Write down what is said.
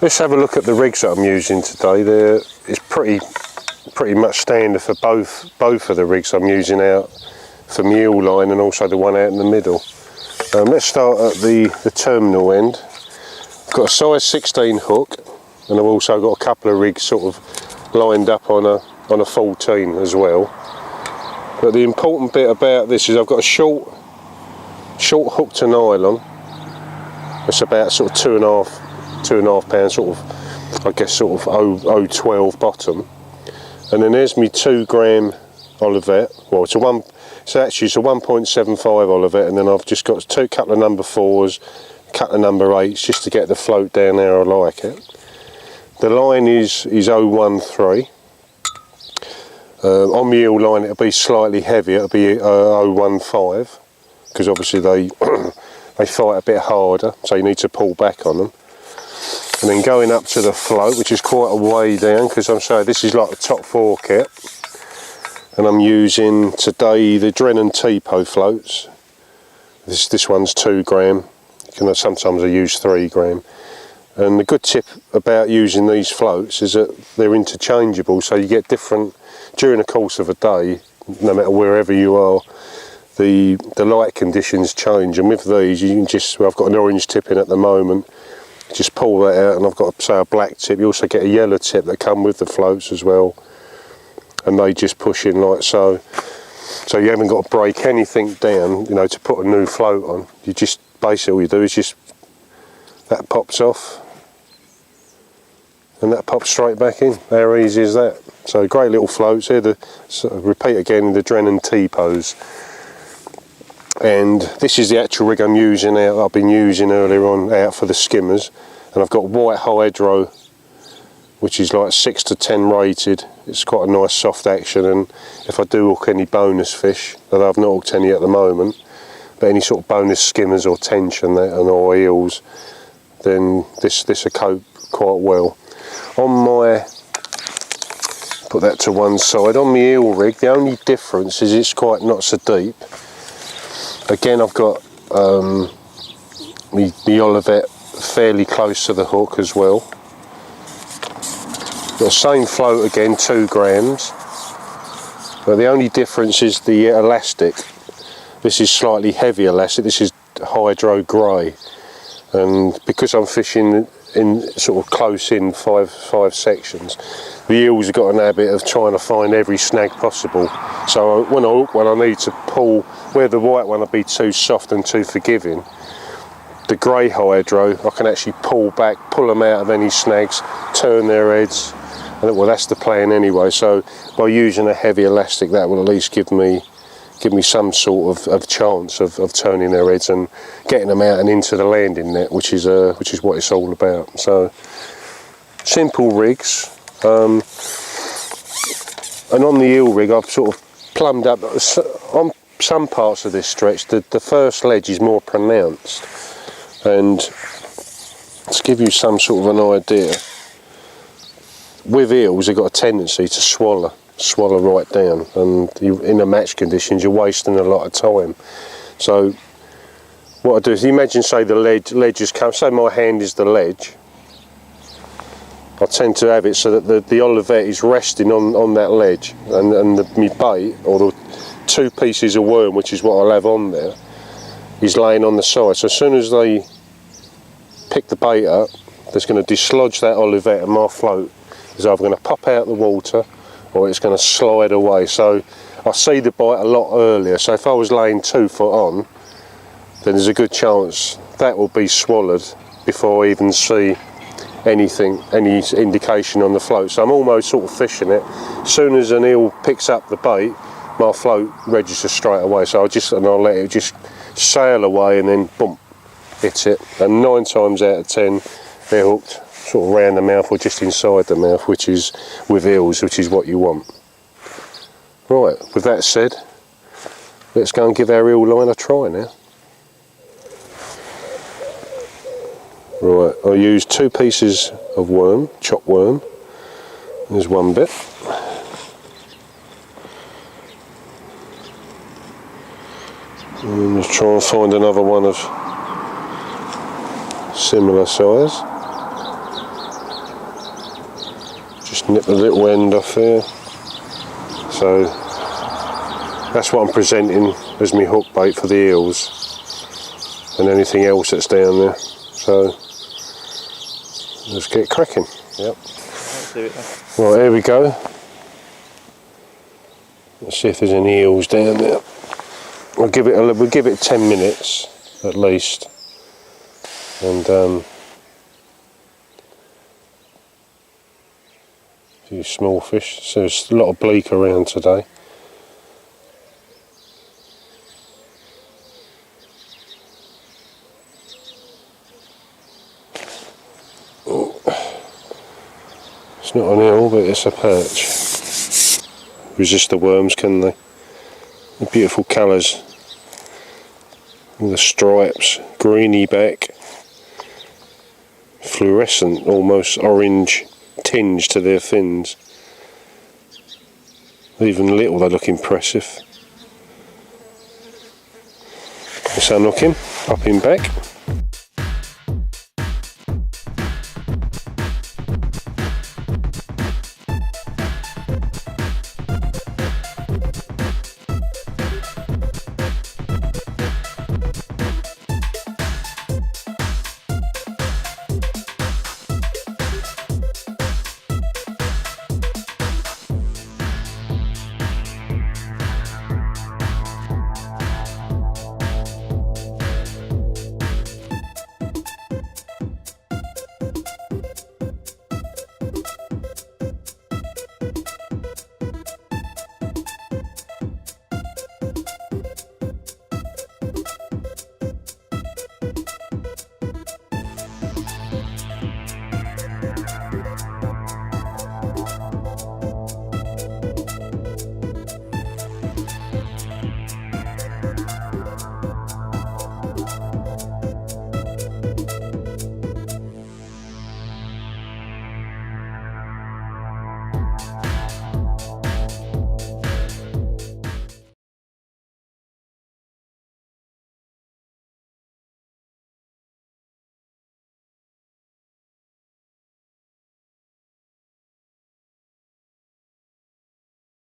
Let's have a look at the rigs that I'm using today. It's pretty much standard for both of the rigs I'm using out for mule line and also the one out in the middle. Let's start at the terminal end. I've got a size 16 hook, and I've also got a couple of rigs sort of lined up on a 14 as well. But the important bit about this is I've got a short hook to nylon. It's about sort of 2.5 pounds, sort of, I guess, sort of 0.12 bottom. And then there's my 2 gram Olivet. Well, it's a 1.75 Olivet, and then I've just got a couple of number 4s, a couple of number 8s, just to get the float down there I like it. The line is 0.13. On the eel line it'll be slightly heavier, it'll be 0.15, because obviously they they fight a bit harder, so you need to pull back on them. And then going up to the float, which is quite a way down, because I'm sorry, this is like the top 4 kit, and I'm using today the Drennan Tipo floats. This one's 2 gram. Sometimes I use 3 gram. And the good tip about using these floats is that they're interchangeable, so you get different during the course of a day, no matter wherever you are. The light conditions change, and with these you can just, well, I've got an orange tip in at the moment, just pull that out, and I've got, say, a black tip. You also get a yellow tip that come with the floats as well, and they just push in like so. So you haven't got to break anything down, you know, to put a new float on. You just, basically all you do is just, that pops off, and that pops straight back in. How easy is that? So great little floats here. Repeat again, the Drennan Tipos. And this is the actual rig I'm using out. I've been using earlier on out for the skimmers, and I've got white hydro, which is like 6 to 10 rated. It's quite a nice soft action, and if I do hook any bonus fish, although I've not hooked any at the moment, but any sort of bonus skimmers or tension or eels, then this will cope quite well. On my, put that to one side, on my eel rig, the only difference is it's quite not so deep. Again, I've got the Olivet fairly close to the hook as well. Got the same float again, 2 grams, but the only difference is the elastic. This is slightly heavy elastic, this is hydro grey, and because I'm fishing in sort of close in five sections, the eels have got an habit of trying to find every snag possible. So when I hook one, I need to pull, where the white one will be too soft and too forgiving, the grey hydro, I can actually pull back, pull them out of any snags, turn their heads, and well, that's the plan anyway. So by using a heavy elastic, that will at least give me some sort of chance of turning their heads and getting them out and into the landing net, which is what it's all about. So simple rigs, and on the eel rig I've sort of plumbed up on some parts of this stretch. The first ledge is more pronounced, and to give you some sort of an idea, with eels they've got a tendency to swallow right down, and in the match conditions you're wasting a lot of time. So what I do is, imagine, say the ledge has come, say my hand is the ledge, I tend to have it so that the Olivet is resting on that ledge, and my bait, or the 2 pieces of worm, which is what I'll have on there, is laying on the side. So as soon as they pick the bait up, that's going to dislodge that Olivet, and my float is either going to pop out the water or it's going to slide away. So I see the bite a lot earlier, so if I was laying 2 foot on, then there's a good chance that will be swallowed before I even see any indication on the float. So I'm almost sort of fishing it. As soon as an eel picks up the bait, my float registers straight away. So I'll let it just sail away, and then boom, hits it. And 9 times out of 10 they're hooked sort of round the mouth or just inside the mouth, which is, with eels, which is what you want. Right, with that said, let's go and give our eel line a try now. Right, I used 2 pieces of worm, chopped worm. There's 1 bit. And let's try and find another one of similar size. Nip the little end off there. So that's what I'm presenting as my hook bait for the eels and anything else that's down there. So let's get cracking. Yep. Let's do it then. Right, here we go. Let's see if there's any eels down there. We'll give it 10 minutes at least, and a few small fish. So there's a lot of bleak around today. Oh. It's not an eel, but it's a perch. Resist the worms, can they? The beautiful colours. All the stripes, greeny back, fluorescent, almost orange tinge to their fins. Even little, they look impressive. Let's unhook him, pop him back.